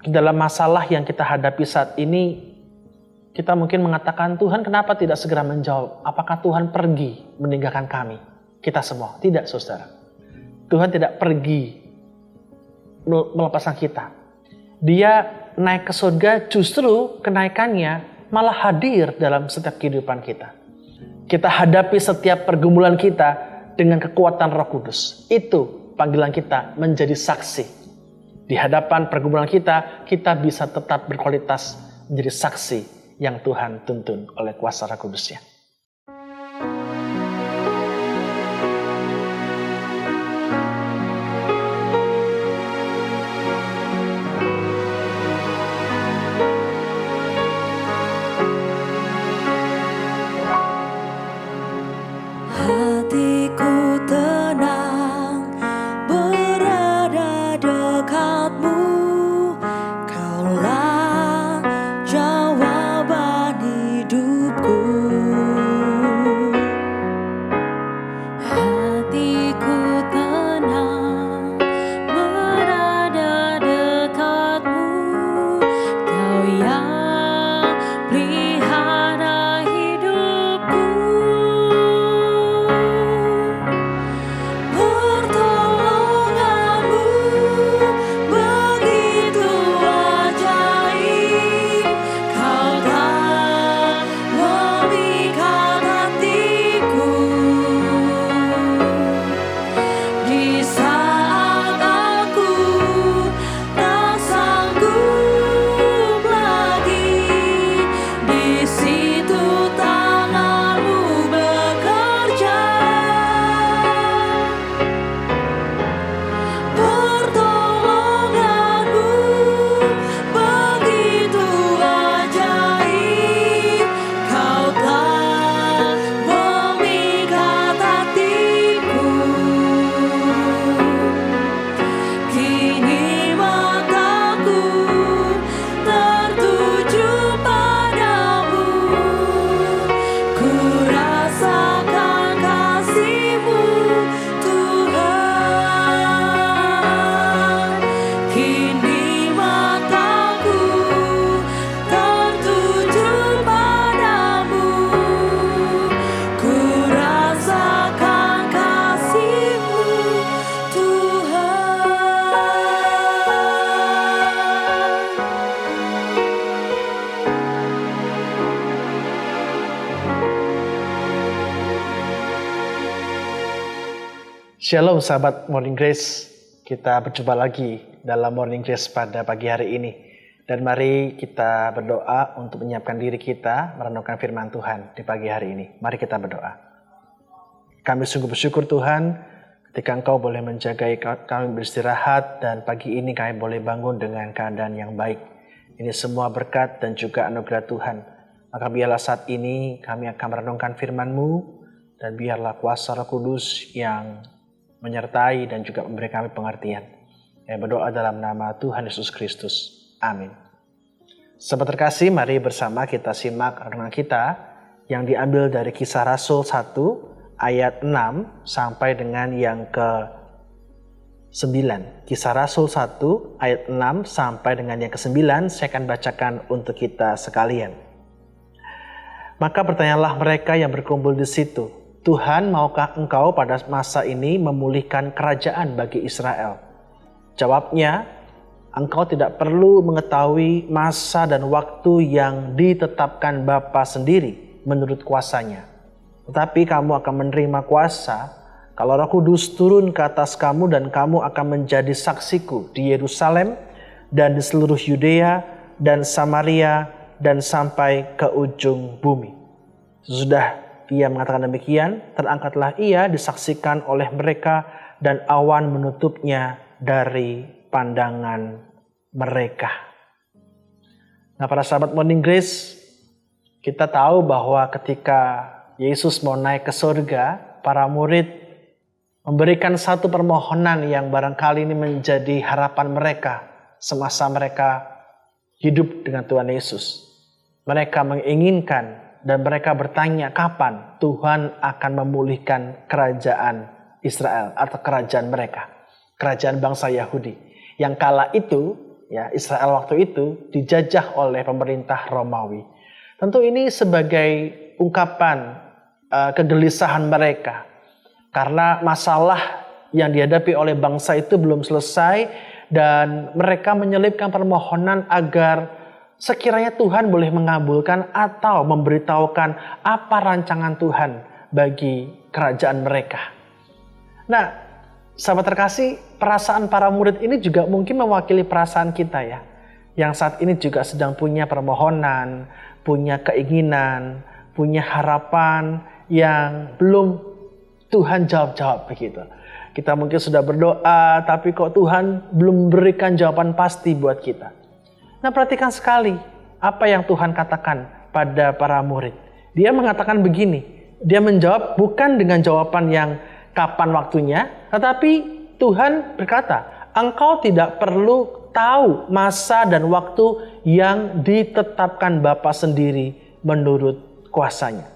dalam masalah yang kita hadapi saat ini, kita mungkin mengatakan, Tuhan kenapa tidak segera menjawab? Apakah Tuhan pergi meninggalkan kami? Kita semua. Tidak, saudara. Tuhan tidak pergi melepaskan kita. Dia naik ke surga, justru kenaikannya malah hadir dalam setiap kehidupan kita. Kita hadapi setiap pergumulan kita dengan kekuatan Roh Kudus. Itu panggilan kita menjadi saksi. Di hadapan pergumulan kita bisa tetap berkualitas menjadi saksi yang Tuhan tuntun oleh kuasa Roh Kudus-Nya. Shalom sahabat Morning Grace, kita berjumpa lagi dalam Morning Grace pada pagi hari ini. Dan mari kita berdoa untuk menyiapkan diri kita merenungkan firman Tuhan di pagi hari ini. Mari kita berdoa. Kami sungguh bersyukur Tuhan ketika Engkau boleh menjaga kami beristirahat dan pagi ini kami boleh bangun dengan keadaan yang baik. Ini semua berkat dan juga anugerah Tuhan. Maka biarlah saat ini kami akan merenungkan firman-Mu dan biarlah kuasa Roh Kudus yang menyertai dan juga memberi kami pengertian. Kami berdoa dalam nama Tuhan Yesus Kristus. Amin. Sahabat terkasih, mari bersama kita simak renungan kita yang diambil dari Kisah Rasul 1 ayat 6 sampai dengan yang ke-9. Kisah Rasul 1 ayat 6 sampai dengan yang ke-9 saya akan bacakan untuk kita sekalian. Maka bertanyalah mereka yang berkumpul di situ, Tuhan, maukah Engkau pada masa ini memulihkan kerajaan bagi Israel? Jawabnya, Engkau tidak perlu mengetahui masa dan waktu yang ditetapkan Bapa sendiri menurut kuasanya. Tetapi kamu akan menerima kuasa kalau Roh Kudus turun ke atas kamu dan kamu akan menjadi saksiku di Yerusalem dan di seluruh Yudea dan Samaria dan sampai ke ujung bumi. Sesudah Ia mengatakan demikian, terangkatlah ia disaksikan oleh mereka dan awan menutupnya dari pandangan mereka. Nah, para sahabat Morning Grace, kita tahu bahwa ketika Yesus mau naik ke surga, para murid memberikan satu permohonan yang barangkali ini menjadi harapan mereka semasa mereka hidup dengan Tuhan Yesus. Mereka menginginkan dan mereka bertanya kapan Tuhan akan memulihkan kerajaan Israel atau kerajaan mereka, kerajaan bangsa Yahudi. Yang kala itu ya Israel waktu itu dijajah oleh pemerintah Romawi. Tentu ini sebagai ungkapan kegelisahan mereka karena masalah yang dihadapi oleh bangsa itu belum selesai dan mereka menyelipkan permohonan agar sekiranya Tuhan boleh mengabulkan atau memberitahukan apa rancangan Tuhan bagi kerajaan mereka. Nah, sahabat terkasih, perasaan para murid ini juga mungkin mewakili perasaan kita ya. Yang saat ini juga sedang punya permohonan, punya keinginan, punya harapan yang belum Tuhan jawab-jawab begitu. Kita mungkin sudah berdoa, tapi kok Tuhan belum berikan jawaban pasti buat kita. Nah, perhatikan sekali apa yang Tuhan katakan pada para murid. Dia mengatakan begini, dia menjawab bukan dengan jawaban yang kapan waktunya, tetapi Tuhan berkata, engkau tidak perlu tahu masa dan waktu yang ditetapkan Bapa sendiri menurut kuasanya.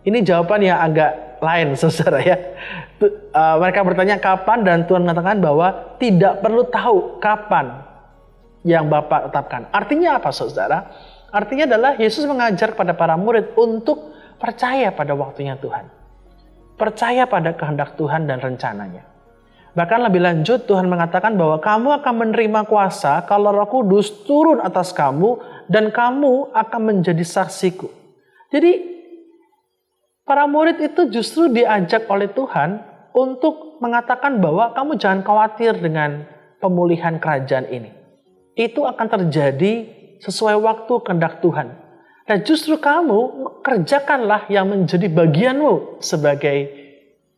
Ini jawaban yang agak lain, saudara ya. Mereka bertanya kapan dan Tuhan mengatakan bahwa tidak perlu tahu kapan yang Bapa tetapkan. Artinya apa, saudara? Artinya adalah Yesus mengajar kepada para murid untuk percaya pada waktunya Tuhan. Percaya pada kehendak Tuhan dan rencananya. Bahkan lebih lanjut Tuhan mengatakan bahwa kamu akan menerima kuasa kalau Roh Kudus turun atas kamu dan kamu akan menjadi saksiku. Jadi para murid itu justru diajak oleh Tuhan untuk mengatakan bahwa kamu jangan khawatir dengan pemulihan kerajaan ini. Itu akan terjadi sesuai waktu kehendak Tuhan. Dan justru kamu kerjakanlah yang menjadi bagianmu sebagai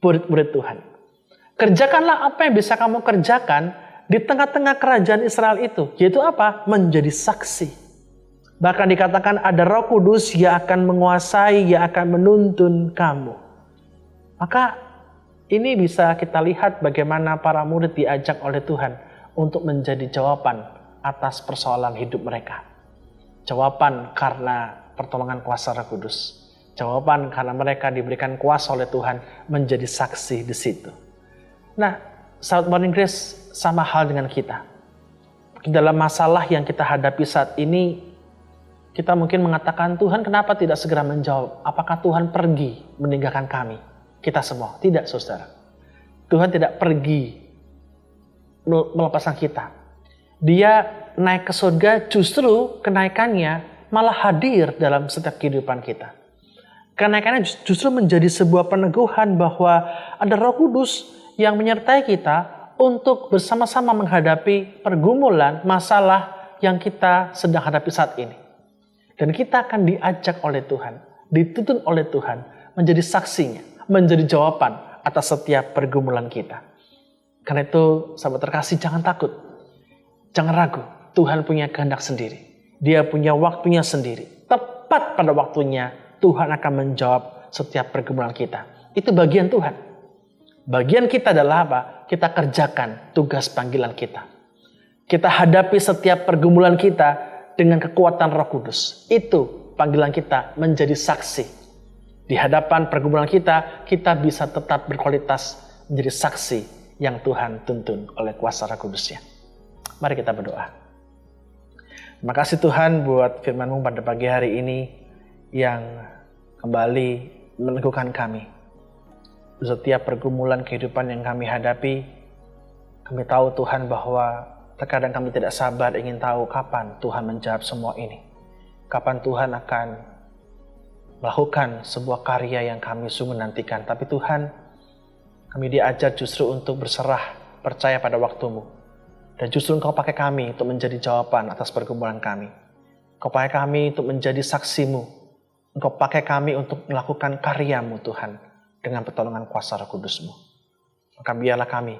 murid-murid Tuhan. Kerjakanlah apa yang bisa kamu kerjakan di tengah-tengah kerajaan Israel itu. Yaitu apa? Menjadi saksi. Bahkan dikatakan ada Roh Kudus yang akan menguasai, yang akan menuntun kamu. Maka ini bisa kita lihat bagaimana para murid diajak oleh Tuhan untuk menjadi jawaban atas persoalan hidup mereka. Jawaban karena pertolongan kuasa Roh Kudus. Jawaban karena mereka diberikan kuasa oleh Tuhan menjadi saksi di situ. Nah, sahabat Morning Grace, sama hal dengan kita. Dalam masalah yang kita hadapi saat ini, kita mungkin mengatakan, Tuhan kenapa tidak segera menjawab? Apakah Tuhan pergi meninggalkan kami? Kita semua. Tidak, saudara. Tuhan tidak pergi melepaskan kita. Dia naik ke surga, justru kenaikannya malah hadir dalam setiap kehidupan kita. Kenaikannya justru menjadi sebuah peneguhan bahwa ada Roh Kudus yang menyertai kita untuk bersama-sama menghadapi pergumulan, masalah yang kita sedang hadapi saat ini. Dan kita akan diajak oleh Tuhan, dituntun oleh Tuhan, menjadi saksinya, menjadi jawaban atas setiap pergumulan kita. Karena itu, sahabat terkasih, jangan takut. Jangan ragu, Tuhan punya kehendak sendiri. Dia punya waktunya sendiri. Tepat pada waktunya, Tuhan akan menjawab setiap pergumulan kita. Itu bagian Tuhan. Bagian kita adalah apa? Kita kerjakan tugas panggilan kita. Kita hadapi setiap pergumulan kita dengan kekuatan Roh Kudus. Itu panggilan kita menjadi saksi. Di hadapan pergumulan kita, kita bisa tetap berkualitas menjadi saksi yang Tuhan tuntun oleh kuasa Roh Kudusnya. Mari kita berdoa. Terima kasih Tuhan buat firman-Mu pada pagi hari ini yang kembali meneguhkan kami. Setiap pergumulan kehidupan yang kami hadapi, kami tahu Tuhan bahwa terkadang kami tidak sabar ingin tahu kapan Tuhan menjawab semua ini. Kapan Tuhan akan melakukan sebuah karya yang kami sungguh nantikan. Tapi Tuhan, kami diajar justru untuk berserah, percaya pada waktu-Mu. Dan justru Engkau pakai kami untuk menjadi jawaban atas pergumulan kami. Engkau pakai kami untuk menjadi saksi-Mu. Engkau pakai kami untuk melakukan karya-Mu Tuhan dengan pertolongan kuasa Roh Kudus-Mu. Maka biarlah kami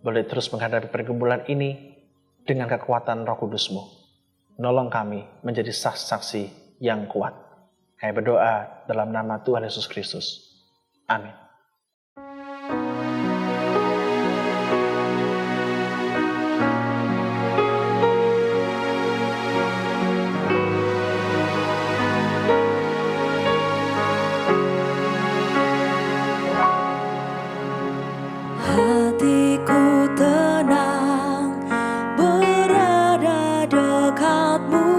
boleh terus menghadapi pergumulan ini dengan kekuatan Roh Kudus-Mu. Nolong kami menjadi saksi yang kuat. Kami berdoa dalam nama Tuhan Yesus Kristus. Amin. Hatiku tenang berada umatmu.